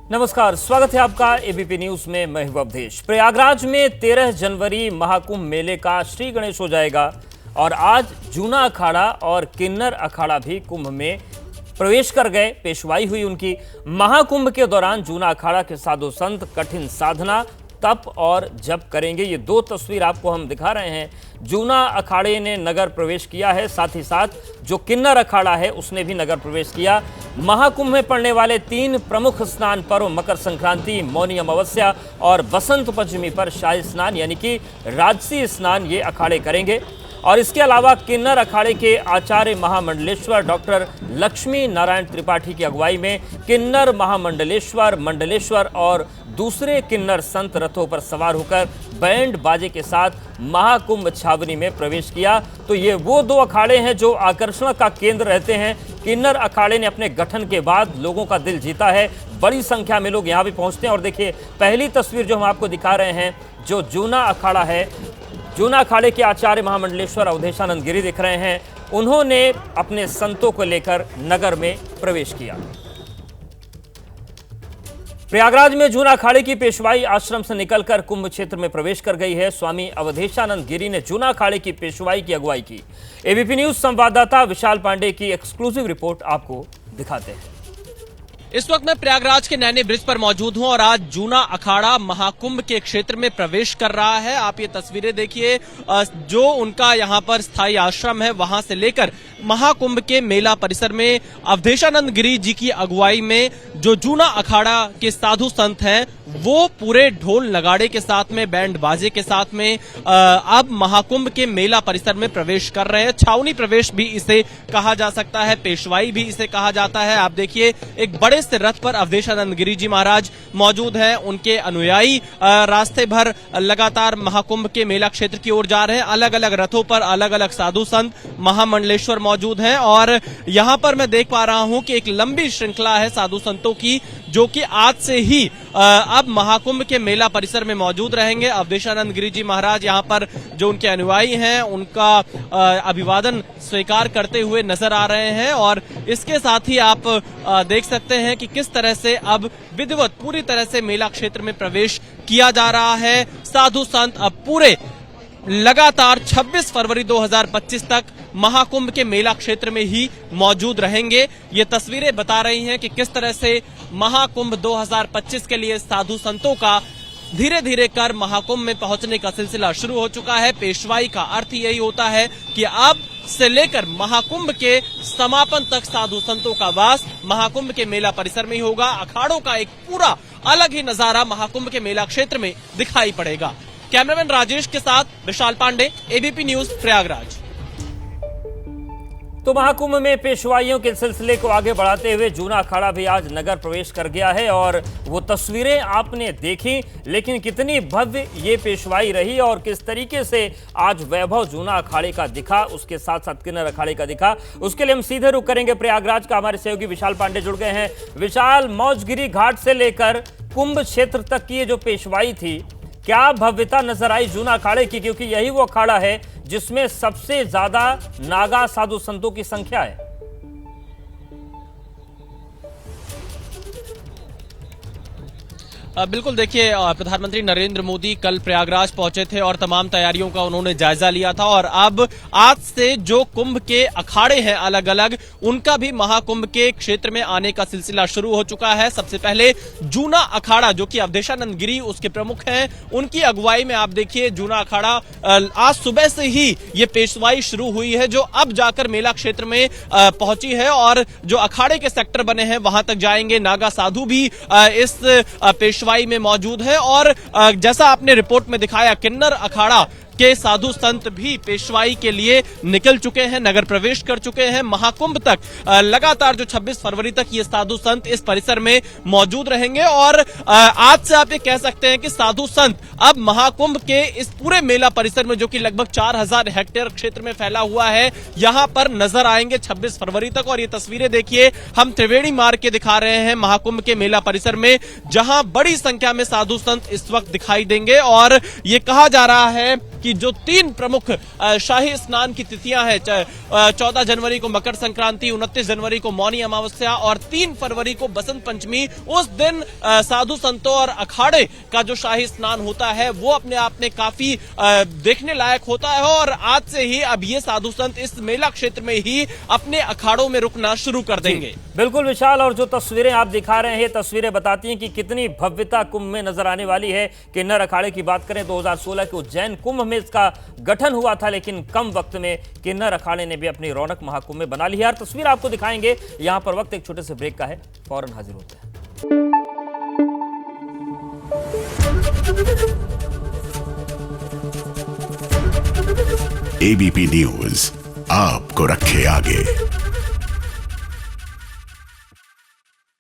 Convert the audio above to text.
नमस्कार, स्वागत है आपका एबीपी न्यूज में। मैं हूं अवधेश। प्रयागराज में 13 जनवरी महाकुंभ मेले का श्री गणेश हो जाएगा और आज जूना अखाड़ा और किन्नर अखाड़ा भी कुंभ में प्रवेश कर गए। पेशवाई हुई उनकी। महाकुंभ के दौरान जूना अखाड़ा के साधु संत कठिन साधना, तप और जप करेंगे। ये दो तस्वीर आपको हम दिखा रहे हैं। जूना अखाड़े ने नगर प्रवेश किया है, साथ ही साथ जो किन्नर अखाड़ा है उसने भी नगर प्रवेश किया। महाकुंभ में पड़ने वाले 3 प्रमुख स्नान पर्व मकर संक्रांति, मौनी अमावस्या और बसंत पंचमी पर शाही स्नान यानी कि राजसी स्नान ये अखाड़े करेंगे। और इसके अलावा किन्नर अखाड़े के आचार्य महामंडलेश्वर डॉक्टर लक्ष्मी नारायण त्रिपाठी की अगुवाई में किन्नर महामंडलेश्वर, मंडलेश्वर और दूसरे किन्नर संत रथों पर सवार होकर बैंड बाजे के साथ महाकुंभ छावनी में प्रवेश किया। तो ये वो 2 अखाड़े हैं जो आकर्षण का केंद्र रहते हैं। किन्नर अखाड़े ने अपने गठन के बाद लोगों का दिल जीता है। बड़ी संख्या में लोग यहाँ भी पहुंचते हैं। और देखिए, पहली तस्वीर जो हम आपको दिखा रहे हैं, जो जूना अखाड़ा है, जूना अखाड़े के आचार्य महामंडलेश्वर अवधेशानंद गिरी दिख रहे हैं। उन्होंने अपने संतों को लेकर नगर में प्रवेश किया। प्रयागराज में जूना अखाड़े की पेशवाई आश्रम से निकलकर कुंभ क्षेत्र में प्रवेश कर गई है। स्वामी अवधेशानंद गिरी ने जूना अखाड़े की पेशवाई की अगुवाई की। एबीपी न्यूज संवाददाता विशाल पांडे की एक्सक्लूसिव रिपोर्ट आपको दिखाते हैं। इस वक्त मैं प्रयागराज के नैनी ब्रिज पर मौजूद हूं और आज जूना अखाड़ा महाकुंभ के क्षेत्र में प्रवेश कर रहा है। आप ये तस्वीरें देखिए, जो उनका यहाँ पर स्थायी आश्रम है वहां से लेकर महाकुंभ के मेला परिसर में अवधेशानंद गिरी जी की अगुवाई में जो जूना अखाड़ा के साधु संत हैं वो पूरे ढोल नगाड़े के साथ में, बैंड बाजे के साथ में अब महाकुंभ के मेला परिसर में प्रवेश कर रहे हैं। छावनी प्रवेश भी इसे कहा जा सकता है, पेशवाई भी इसे कहा जाता है। आप देखिए, एक बड़े से रथ पर अवधेशानंद गिरी जी महाराज मौजूद हैं। उनके अनुयायी रास्ते भर लगातार महाकुंभ के मेला क्षेत्र की ओर जा रहे हैं। अलग अलग रथों पर अलग अलग साधु संत महामंडलेश्वर मौजूद हैं और यहाँ पर मैं देख पा रहा हूँ कि एक लंबी श्रृंखला है साधु संतों की, जो कि आज से ही अब महाकुंभ के मेला परिसर में मौजूद रहेंगे। अवधेशानंद गिरी जी महाराज यहाँ पर जो उनके अनुयायी हैं उनका अभिवादन स्वीकार करते हुए नजर आ रहे हैं। और इसके साथ ही आप देख सकते हैं कि किस तरह से अब विधिवत पूरी तरह से मेला क्षेत्र में प्रवेश किया जा रहा है। साधु संत अब पूरे लगातार 26 फरवरी 2025 तक महाकुंभ के मेला क्षेत्र में ही मौजूद रहेंगे। ये तस्वीरें बता रही हैं कि किस तरह से महाकुंभ 2025 के लिए साधु संतों का धीरे धीरे कर महाकुंभ में पहुंचने का सिलसिला शुरू हो चुका है। पेशवाई का अर्थ यही होता है कि अब से लेकर महाकुंभ के समापन तक साधु संतों का वास महाकुंभ के मेला परिसर में ही होगा। अखाड़ों का एक पूरा अलग ही नजारा महाकुंभ के मेला क्षेत्र में दिखाई पड़ेगा। कैमरामैन राजेश के साथ विशाल पांडे, एबीपी न्यूज, प्रयागराज। तो महाकुंभ में पेशवाइयों के सिलसिले को आगे बढ़ाते हुए जूना अखाड़ा भी आज नगर प्रवेश कर गया है और वो तस्वीरें आपने देखी। लेकिन कितनी भव्य ये पेशवाई रही और किस तरीके से आज वैभव जूना अखाड़े का दिखा, उसके साथ साथ किन्नर अखाड़े का दिखा, उसके लिए हम सीधे रुख करेंगे प्रयागराज का। हमारे सहयोगी विशाल पांडे जुड़ गए हैं। विशाल, मौजगिरी घाट से लेकर कुंभ क्षेत्र तक की ये जो पेशवाई थी, क्या भव्यता नजर आई जूना अखाड़े की, क्योंकि यही वो अखाड़ा है जिसमें सबसे ज्यादा नागा साधु संतों की संख्या है। बिल्कुल, देखिए, प्रधानमंत्री नरेंद्र मोदी कल प्रयागराज पहुंचे थे और तमाम तैयारियों का उन्होंने जायजा लिया था। और अब आज से जो कुंभ के अखाड़े हैं अलग अलग, उनका भी महाकुंभ के क्षेत्र में आने का सिलसिला शुरू हो चुका है। सबसे पहले जूना अखाड़ा, जो कि अवधेशानंद गिरी उसके प्रमुख हैं, उनकी अगुवाई में आप देखिए जूना अखाड़ा आज सुबह से ही ये पेशवाई शुरू हुई है, जो अब जाकर मेला क्षेत्र में पहुंची है। और जो अखाड़े के सेक्टर बने हैं वहां तक जाएंगे। नागा साधु भी इस पेशवाई में मौजूद है और जैसा आपने रिपोर्ट में दिखाया, किन्नर अखाड़ा के साधु संत भी पेशवाई के लिए निकल चुके हैं, नगर प्रवेश कर चुके हैं। महाकुंभ तक लगातार जो 26 फरवरी तक ये साधु संत इस परिसर में मौजूद रहेंगे। और आज से आप ये कह सकते हैं कि साधु संत अब महाकुंभ के इस पूरे मेला परिसर में, जो कि लगभग 4000 हेक्टेयर क्षेत्र में फैला हुआ है, यहां पर नजर आएंगे 26 फरवरी तक। और ये तस्वीरें देखिए, हम त्रिवेणी मार्ग के दिखा रहे हैं महाकुंभ के मेला परिसर में, जहां बड़ी संख्या में साधु संत इस वक्त दिखाई देंगे। और ये कहा जा रहा है कि जो 3 प्रमुख शाही स्नान की तिथियां हैं, 14 जनवरी को मकर संक्रांति, 29 जनवरी को मौनी अमावस्या और 3 फरवरी को बसंत पंचमी, उस दिन साधु संतों और अखाड़े का जो शाही स्नान होता है वो अपने आप में काफी देखने लायक होता है। और आज से ही अब ये साधु संत इस मेला क्षेत्र में ही अपने अखाड़ों में रुकना शुरू कर देंगे। बिल्कुल विशाल, और जो तस्वीरें आप दिखा रहे हैं, तस्वीरें बताती हैं कि कितनी भव्यता कुंभ में नजर आने वाली है। किन्नर अखाड़े की बात करें, 2016 के उज्जैन कुंभ में इसका गठन हुआ था, लेकिन कम वक्त में किन्नर अखाड़े ने भी अपनी रौनक महाकुंभ में बना ली है। और तस्वीर आपको दिखाएंगे। यहां पर वक्त एक छोटे से ब्रेक का है, फौरन हाजिर होते हैं। एबीपी न्यूज आपको रखे आगे।